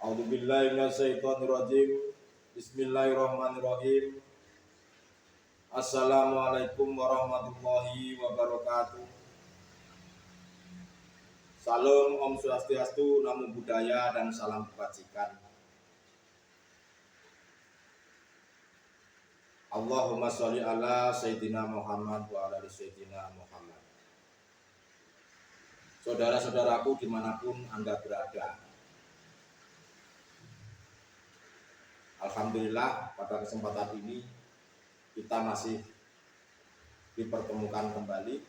A'udzubillahi minasyaitonirrajim. Bismillahirrahmanirrahim. Assalamualaikum warahmatullahi wabarakatuh. Salam Om Swastiastu, Namo Buddhaya, dan salam kebajikan. Allahumma sholli ala Sayyidina Muhammad wa ala Sayyidina Muhammad. Saudara-saudaraku dimanapun Anda berada, alhamdulillah pada kesempatan ini kita masih dipertemukan kembali,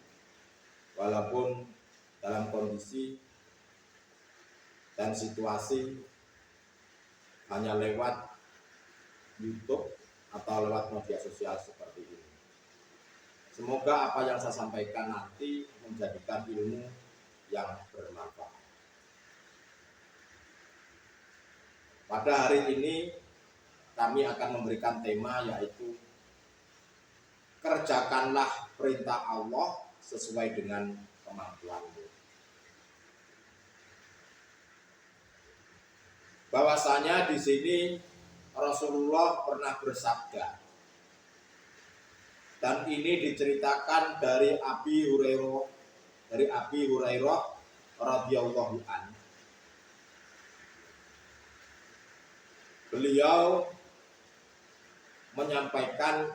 walaupun dalam kondisi dan situasi hanya lewat YouTube atau lewat media sosial seperti ini. Semoga apa yang saya sampaikan nanti menjadikan ilmu yang bermanfaat. Pada hari ini kami akan memberikan tema, yaitu kerjakanlah perintah Allah sesuai dengan kemampuanmu. Bahwasanya di sini Rasulullah pernah bersabda, dan ini diceritakan dari Abi Hurairah radhiyallahu anhu. Beliau menyampaikan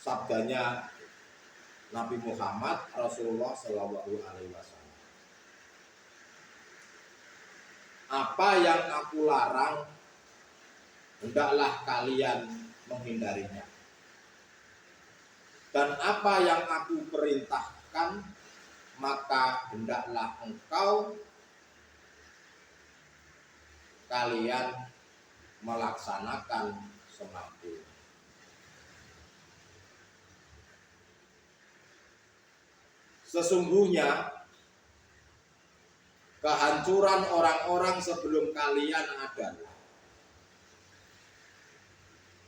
sabdanya Nabi Muhammad Rasulullah Shallallahu Alaihi Wasallam. Apa yang aku larang, hendaklah kalian menghindarinya. Dan apa yang aku perintahkan, maka hendaklah kalian melaksanakan semampu. Sesungguhnya kehancuran orang-orang sebelum kalian adalah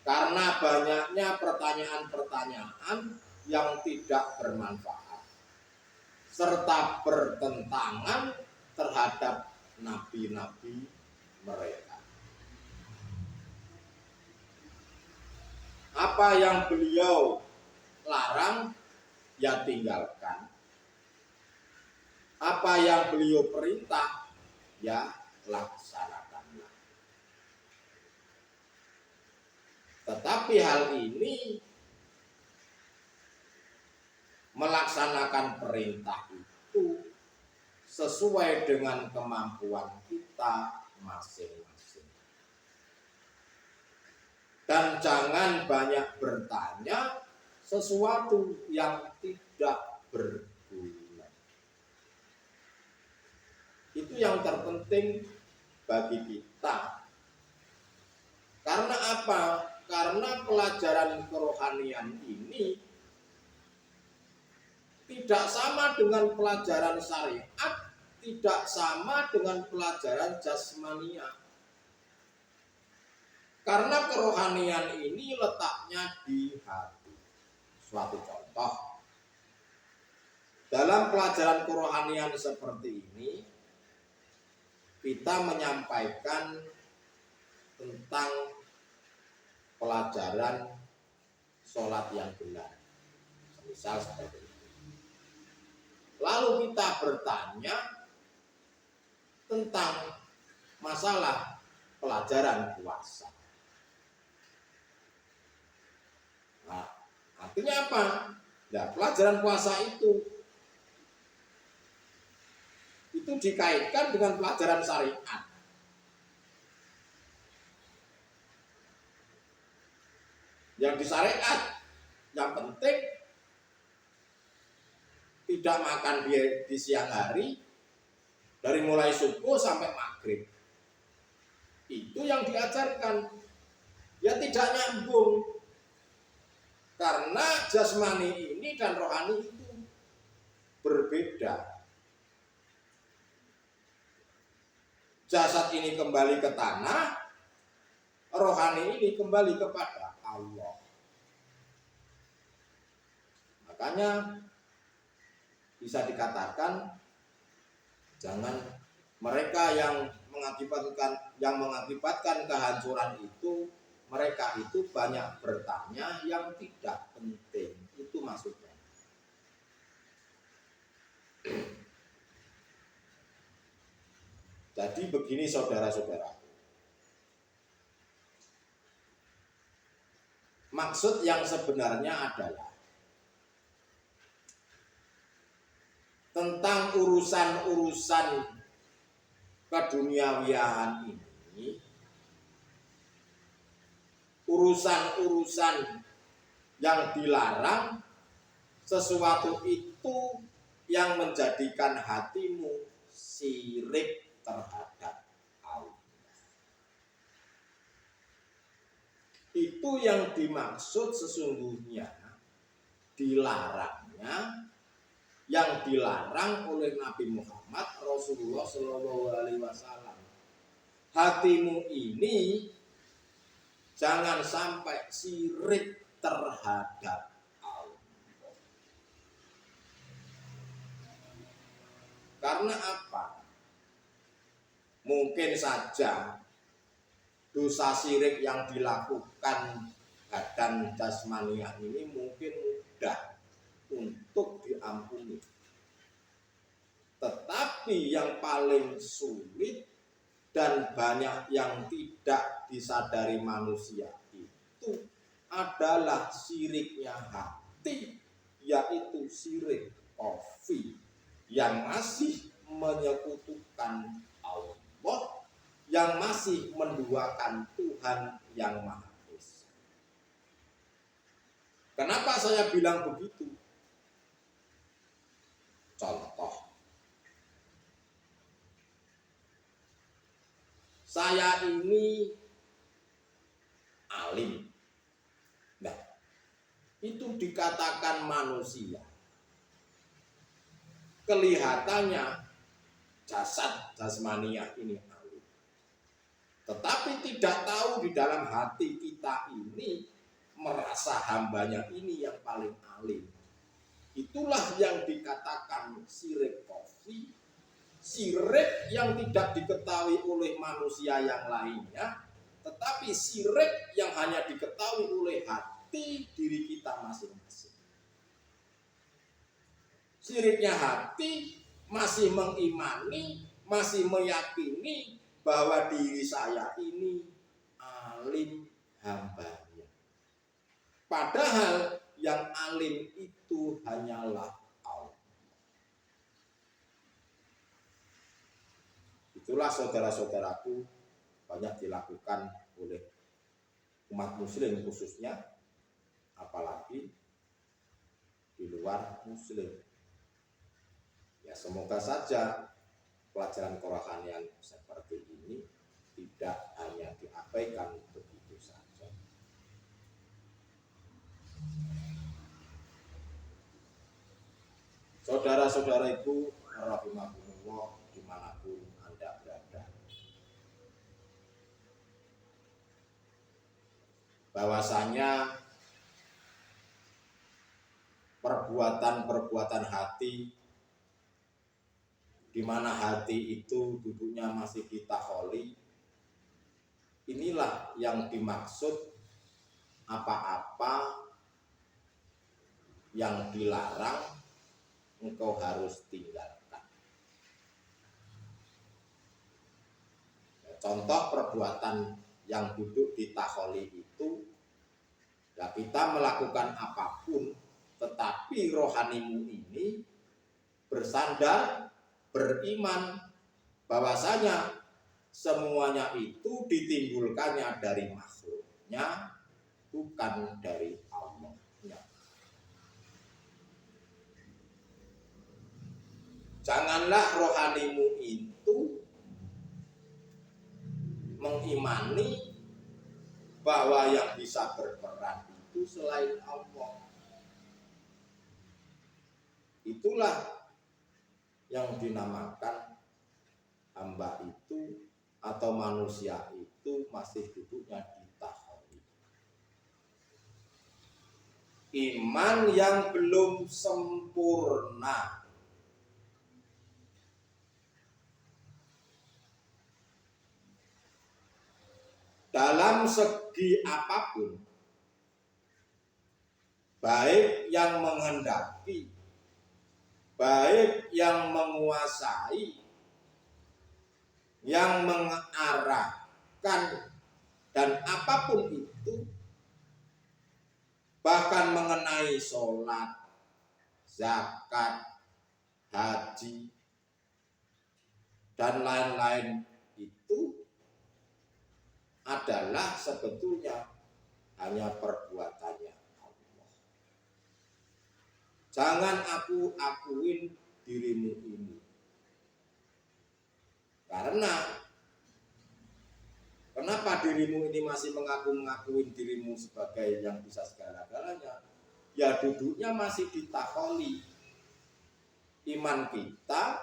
karena banyaknya pertanyaan-pertanyaan yang tidak bermanfaat serta bertentangan terhadap nabi-nabi mereka. Apa yang beliau larang, ya tinggalkan. Apa yang beliau perintah, ya laksanakanlah. Tetapi hal ini, melaksanakan perintah itu sesuai dengan kemampuan kita masing-masing. Dan jangan banyak bertanya sesuatu yang tidak berguna. Itu yang terpenting bagi kita. Karena apa? Karena pelajaran kerohanian ini tidak sama dengan pelajaran syariat, tidak sama dengan pelajaran jasmania. Karena kerohanian ini letaknya di hati. Suatu contoh, dalam pelajaran kerohanian seperti ini, kita menyampaikan tentang pelajaran sholat yang benar, misal seperti itu. Lalu kita bertanya tentang masalah pelajaran puasa. Nah, artinya apa? Nah, pelajaran puasa itu dikaitkan dengan pelajaran syariat. Yang di syariat, yang penting tidak makan di siang hari, dari mulai subuh sampai maghrib. Itu yang diajarkan. Ya tidak nyambung. Karena jasmani ini dan rohani itu berbeda. Jasad ini kembali ke tanah, rohani ini kembali kepada Allah. Makanya bisa dikatakan, jangan mereka yang mengakibatkan kehancuran itu, mereka itu banyak bertanya yang tidak penting. Itu maksudnya. Jadi begini saudara-saudara. Maksud yang sebenarnya adalah tentang urusan-urusan keduniawiaan ini, urusan-urusan yang dilarang, sesuatu itu yang menjadikan hatimu sirik terhadap Allah. Itu yang dimaksud sesungguhnya dilarangnya, yang dilarang oleh Nabi Muhammad Rasulullah Shallallahu Alaihi Wasallam. Hatimu ini jangan sampai sirik terhadap Allah. Karena apa? Mungkin saja dosa sirik yang dilakukan badan jasmaniah ini mungkin mudah untuk diampuni. Tetapi yang paling sulit dan banyak yang tidak disadari manusia itu adalah siriknya hati, yaitu sirik khafi yang masih menyekutukan Allah, yang masih menduakan Tuhan yang Maha Esa. Kenapa saya bilang begitu? Contoh, saya ini alim. Nah, itu dikatakan manusia. Kelihatannya jasmaniah ini alim. Tetapi tidak tahu di dalam hati kita ini merasa hambanya ini yang paling alim. Itulah yang dikatakan sirik khafi, sirik yang tidak diketahui oleh manusia yang lainnya, tetapi sirik yang hanya diketahui oleh hati diri kita masing-masing. Siriknya hati masih mengimani, masih meyakini bahwa diri saya ini alim hambanya. Padahal yang alim itu hanyalah Allah. Itulah saudara-saudaraku banyak dilakukan oleh umat muslim khususnya, apalagi di luar muslim. Ya, semoga saja pelajaran kerohanian seperti ini tidak hanya diabaikan begitu saja. Saudara-saudariku rahimakumullah dimanapun Anda berada, bahwasanya perbuatan-perbuatan hati, di mana hati itu duduknya masih di takholi, inilah yang dimaksud apa-apa yang dilarang engkau harus tinggalkan. Contoh perbuatan yang duduk di takholi itu, ya kita melakukan apapun, tetapi rohanimu ini bersandar, beriman bahwasanya semuanya itu ditimbulkannya dari makhluknya, bukan dari Allahnya. Janganlah rohanimu itu mengimani bahwa yang bisa berperan itu selain Allah. Itulah yang dinamakan hamba itu atau manusia itu masih duduknya di takholi. Iman yang belum sempurna. dalam segi apapun, baik yang menghendaki, baik yang menguasai, yang mengarahkan, dan apapun itu, bahkan mengenai sholat, zakat, haji, dan lain-lain itu adalah sebetulnya hanya perbuatannya Allah. Jangan aku akuin dirimu ini. Karena kenapa dirimu ini masih mengakuin dirimu sebagai yang bisa segala-galanya? Ya duduknya masih ditakoli. Iman kita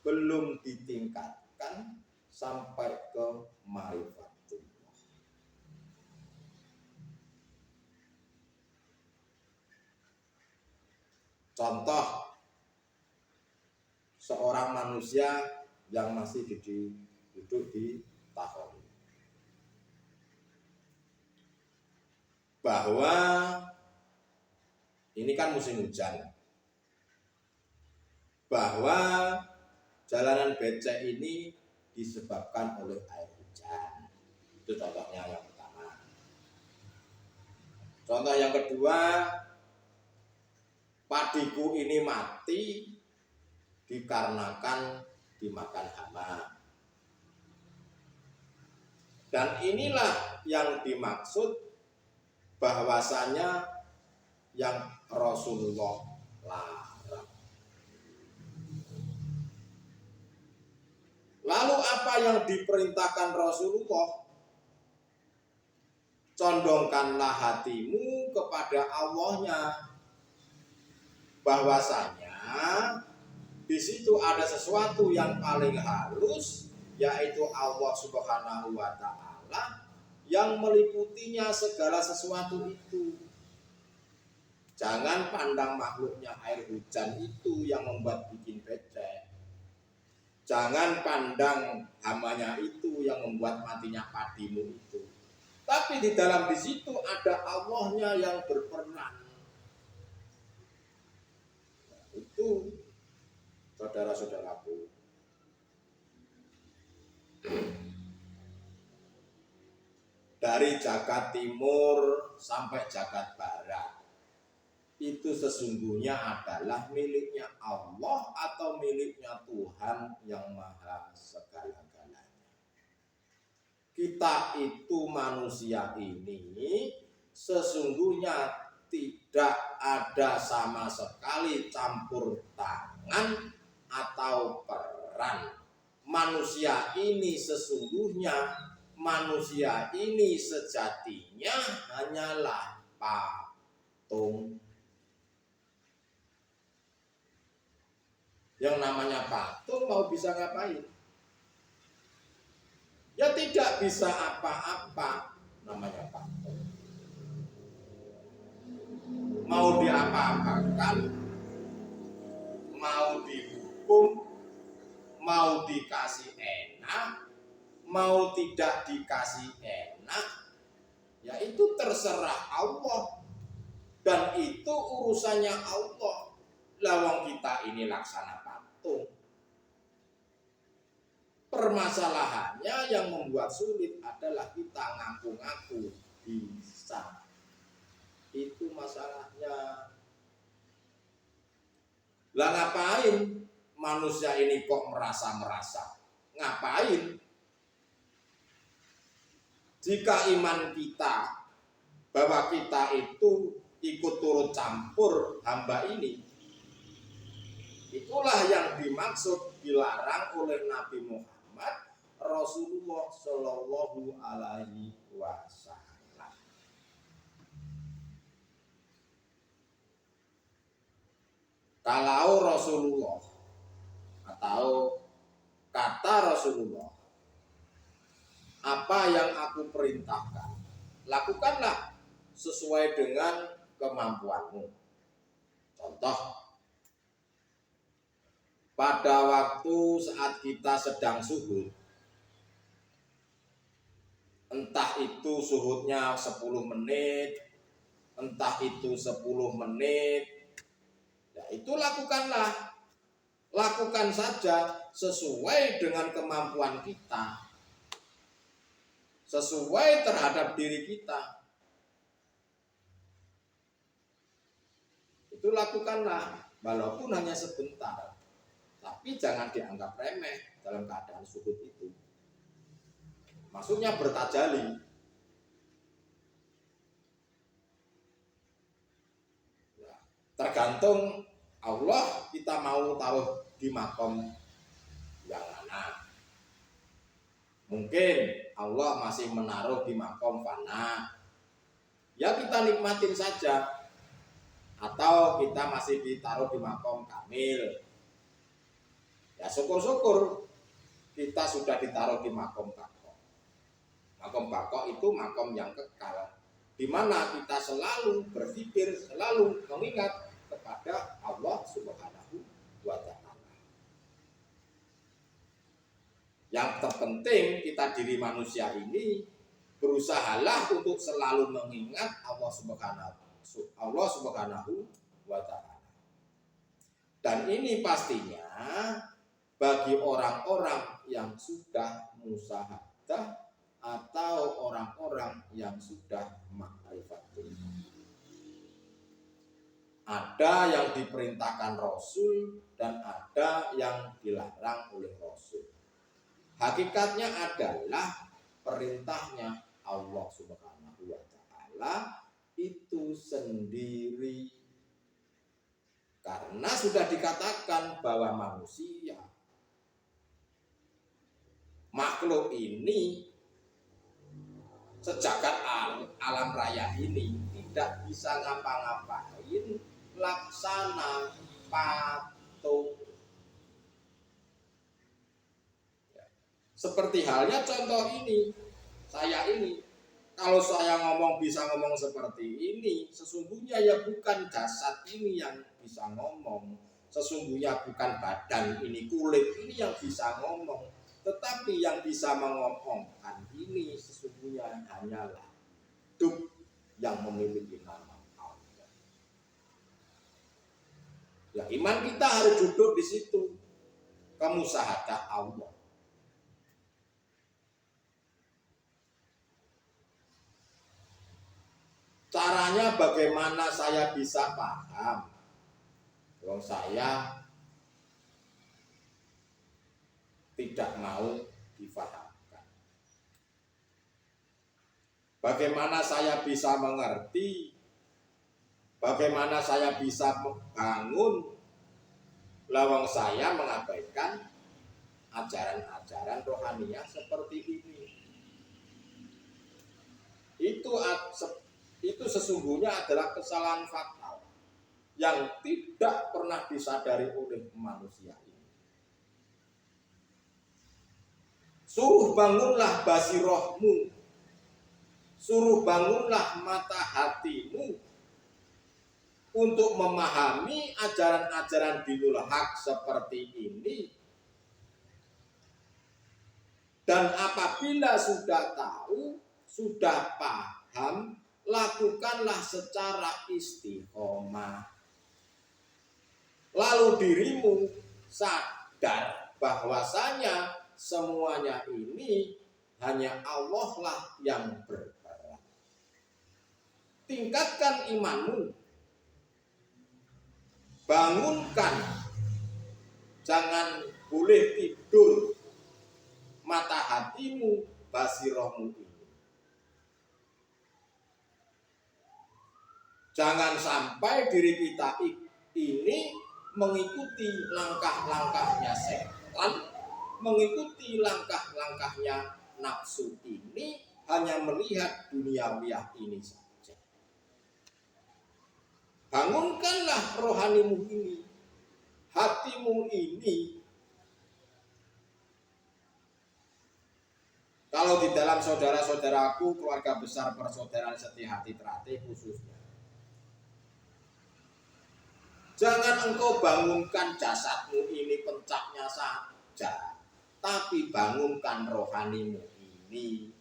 belum ditingkatkan sampai ke ma'rifatullah. Contoh seorang manusia yang masih duduk di tahun, bahwa ini kan musim hujan, bahwa jalanan becek ini disebabkan oleh air hujan. Itu contohnya yang pertama. Contoh yang kedua, padiku ini mati dikarenakan dimakan hama. Dan inilah yang dimaksud bahwasanya yang Rasulullah larang. Lalu apa yang diperintahkan Rasulullah? Condongkanlah hatimu kepada Allahnya. Bahwasanya di situ ada sesuatu yang paling halus, yaitu Allah Subhanahu wa Ta'ala, yang meliputinya segala sesuatu itu. Jangan pandang makhluknya air hujan itu yang membuat bikin becek. Jangan pandang hamanya itu yang membuat matinya padimu itu. Tapi di dalam di situ ada Allahnya yang berperan. Itu saudara-saudaraku. Dari jagat timur sampai jagat barat, itu sesungguhnya adalah miliknya Allah atau miliknya Tuhan yang maha segala-galanya. Kita itu manusia ini sesungguhnya tidak ada sama sekali campur tangan atau peran. Manusia ini sesungguhnya, manusia ini sejatinya hanyalah patung. Yang namanya patung mau bisa ngapain? Ya tidak bisa apa-apa, namanya patung. Mau diapa-apakan, mau dihukum, mau dikasih enak, mau tidak dikasih enak, ya itu terserah Allah. Dan itu urusannya Allah. Lawang kita ini laksana patung. Permasalahannya yang membuat sulit adalah kita ngaku-ngaku bisa. Itu masalahnya. Lah ngapain manusia ini kok merasa-merasa? Ngapain? Jika iman kita bahwa kita itu ikut turut campur hamba ini, itulah yang dimaksud dilarang oleh Nabi Muhammad Rasulullah Shallallahu Alaihi Wasallam. Kalau Rasulullah atau kata Rasulullah, apa yang aku perintahkan, lakukanlah sesuai dengan kemampuanmu. Contoh, pada waktu saat kita sedang suhud, entah itu suhudnya 10 menit, entah itu 10 menit, ya itu lakukanlah. Lakukan saja sesuai dengan kemampuan kita, sesuai terhadap diri kita. Itu lakukanlah, walaupun hanya sebentar. Tapi jangan dianggap remeh dalam keadaan suhud itu. Maksudnya bertajali. Ya, tergantung Allah kita mau taruh di makom yang mana. Mungkin Allah masih menaruh di makom fana, ya kita nikmatin saja. Atau kita masih ditaruh di makom kamil, ya syukur-syukur kita sudah ditaruh di makom bako. Makom bako itu makom yang kekal, di mana kita selalu berpikir, selalu mengingat kepada Allah Subhanahu wa Ta'ala. Yang terpenting kita diri manusia ini berusahalah untuk selalu mengingat Allah Subhanahu wa Ta'ala. Dan ini pastinya bagi orang-orang yang sudah musahadah atau orang-orang yang sudah ma'rifatul. Ada yang diperintahkan Rasul dan ada yang dilarang oleh Rasul. Hakikatnya adalah perintahnya Allah Subhanahu wa Ta'ala itu sendiri. Karena sudah dikatakan bahwa manusia, makhluk ini, sejagat alam raya ini tidak bisa ngapa-ngapain laksana patung. Seperti halnya contoh ini, saya ini, kalau saya bisa ngomong seperti ini, sesungguhnya ya bukan jasad ini yang bisa ngomong, sesungguhnya bukan badan ini, kulit ini yang bisa ngomong, tetapi yang bisa mengomongkan ini sesungguhnya hanyalah duk yang memiliki nama Allah. Ya iman kita harus duduk di situ, kemusahadah Allah. Caranya bagaimana saya bisa paham? Kalau saya tidak mau difahamkan. Bagaimana saya bisa mengerti? Bagaimana saya bisa membangun? Lawang saya mengabaikan ajaran-ajaran rohaniah seperti ini. Itu sesungguhnya adalah kesalahan fatal yang tidak pernah disadari oleh manusia ini. Suruh bangunlah basirohmu, suruh bangunlah mata hatimu untuk memahami ajaran-ajaran dinul haq seperti ini. Dan apabila sudah tahu, sudah paham, lakukanlah secara istiqomah. Lalu dirimu sadar bahwasanya semuanya ini hanya Allah lah yang berperan. Tingkatkan imanmu, bangunkan, jangan boleh tidur mata hatimu, basirohmu ini. Jangan sampai diri kita ini mengikuti langkah-langkahnya setan, mengikuti langkah-langkahnya nafsu ini, hanya melihat duniawiah ini saja. Bangunkanlah rohanimu ini, hatimu ini. Kalau di dalam saudara-saudaraku, keluarga besar persaudaraan Setia Hati Teratai khususnya, jangan engkau bangunkan jasadmu ini, pencaknya saja, tapi bangunkan rohanimu ini.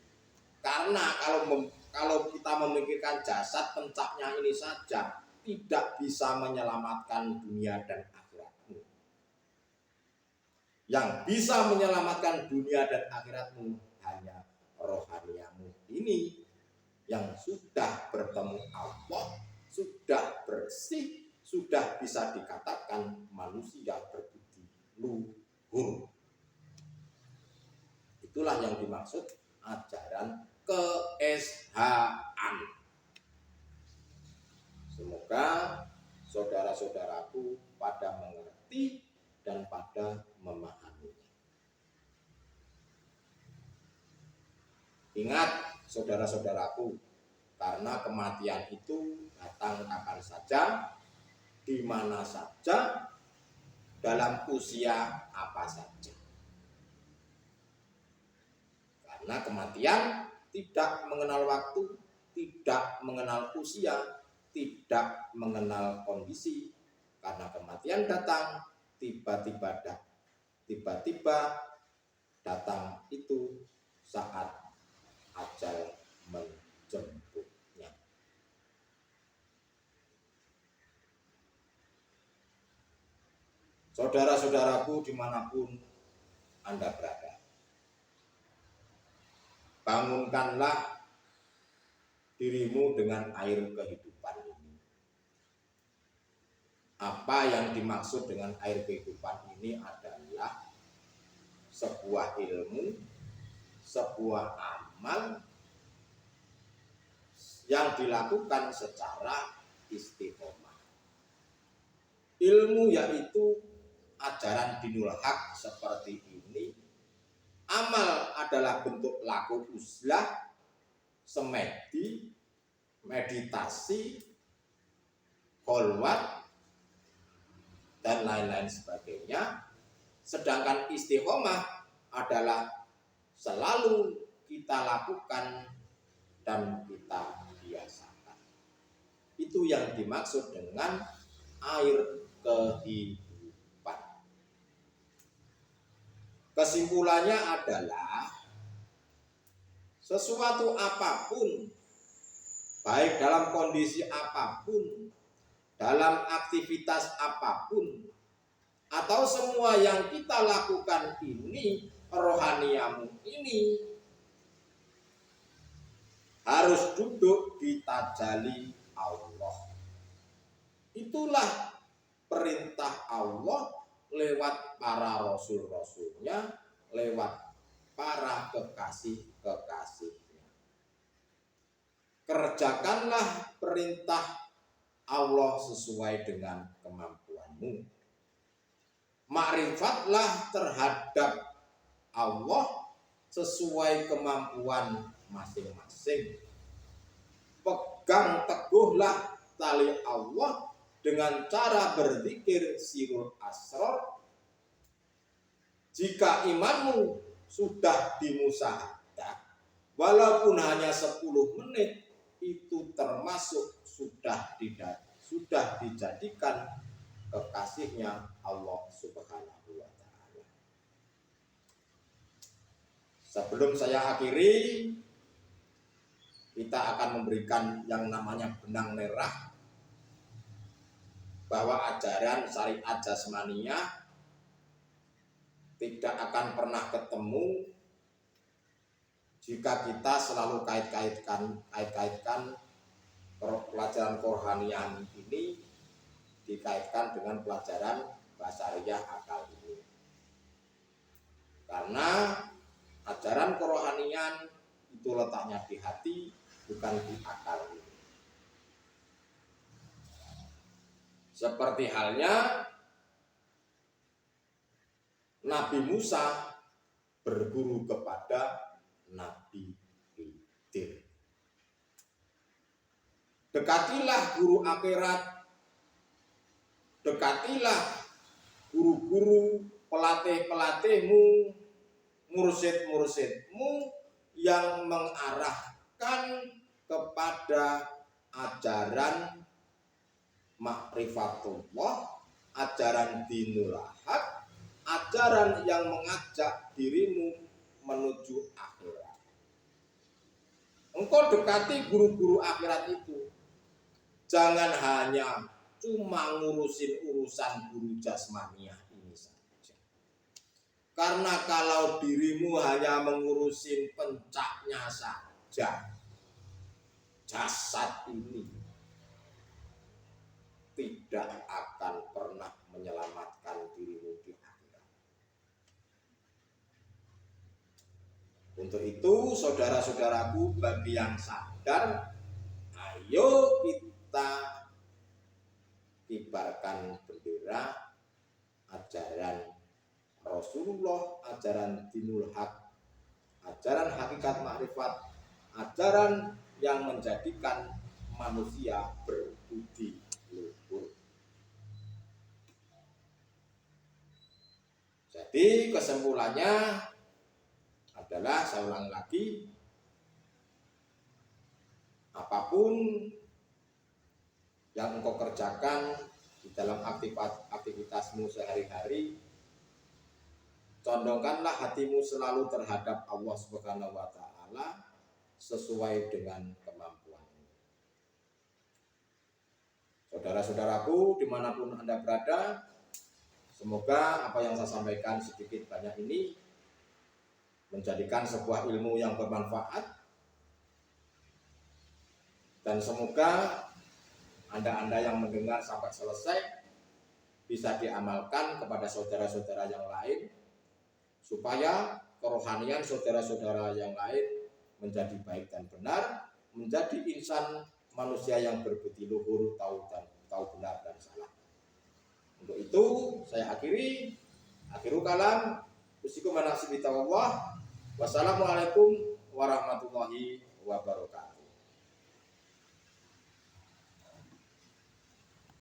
Karena kalau kita memikirkan jasad pencapnya ini saja tidak bisa menyelamatkan dunia dan akhiratmu. Yang bisa menyelamatkan dunia dan akhiratmu hanya rohaniamu ini yang sudah bertemu Allah, sudah bersih, sudah bisa dikatakan manusia berbudi luhur. Itulah yang dimaksud ajaran ke-SH-an. Semoga saudara-saudaraku pada mengerti dan pada memahaminya. Ingat saudara-saudaraku, karena kematian itu datang kapan saja, di mana saja, dalam usia apa saja. Karena kematian tidak mengenal waktu, tidak mengenal usia, tidak mengenal kondisi. Karena kematian datang tiba-tiba datang itu saat ajal menjemputnya. Saudara-saudaraku dimanapun Anda berada, bangunkanlah dirimu dengan air kehidupan ini. Apa yang dimaksud dengan air kehidupan ini adalah sebuah ilmu, sebuah amal yang dilakukan secara istiqomah. Ilmu yaitu ajaran dinul haq seperti ini. Amal adalah bentuk laku uzlah, semedi, meditasi, kholwat, dan lain-lain sebagainya. Sedangkan istiqomah adalah selalu kita lakukan dan kita biasakan. Itu yang dimaksud dengan air kehidupan. Kesimpulannya adalah sesuatu apapun, baik dalam kondisi apapun, dalam aktivitas apapun, atau semua yang kita lakukan ini, rohaniamu ini harus duduk di tajalli Allah. Itulah perintah Allah lewat para rasul-rasulnya, lewat para kekasih-kekasihnya. Kerjakanlah perintah Allah sesuai dengan kemampuanmu. Ma'rifatlah terhadap Allah sesuai kemampuan masing-masing. Pegang teguhlah tali Allah dengan cara berzikir sirul asrar. Jika imanmu sudah dimusahadah, walaupun hanya 10 menit, itu termasuk sudah dijadikan kekasihnya Allah Subhanahu wa Ta'ala. Sebelum saya akhiri, kita akan memberikan yang namanya benang merah bahwa ajaran syariat jasmaniyah tidak akan pernah ketemu jika kita selalu kait-kaitkan pelajaran Qur'aniyah ini dikaitkan dengan pelajaran basariyah akal ini. Karena ajaran Qur'aniyah itu letaknya di hati, bukan di akal ini. Seperti halnya Nabi Musa berguru kepada Nabi Khidir. Dekatilah guru akhirat, dekatilah guru-guru, pelatih-pelatihmu, mursyid-mursyidmu yang mengarahkan kepada ajaran ma'rifatullah, ajaran dinul haq, ajaran yang mengajak dirimu menuju akhirat. Engkau dekati guru-guru akhirat itu. Jangan hanya cuma ngurusin urusan guru jasmaniah ini saja. Karena kalau dirimu hanya mengurusin pencaknya saja, jasad ini tidak akan pernah menyelamatkan dirimu di akhirat. Untuk itu, saudara-saudaraku, bagi yang sadar, ayo kita kibarkan bendera ajaran Rasulullah, ajaran dinul haq, ajaran hakikat makrifat, ajaran yang menjadikan manusia berbudi luhur. Jadi kesimpulannya adalah, saya ulang lagi, apapun yang engkau kerjakan di dalam aktivitasmu sehari-hari, condongkanlah hatimu selalu terhadap Allah Subhanahu wa Ta'ala sesuai dengan kemampuanmu. Saudara-saudaraku, dimanapun Anda berada, semoga apa yang saya sampaikan sedikit banyak ini menjadikan sebuah ilmu yang bermanfaat, dan semoga Anda yang mendengar sampai selesai bisa diamalkan kepada saudara-saudara yang lain, supaya kerohanian saudara-saudara yang lain menjadi baik dan benar, menjadi insan manusia yang berbudi luhur, tahu benar dan salah. Untuk itu saya akhiru kalam, usikum ala sibita Allah. Wassalamualaikum warahmatullahi wabarakatuh.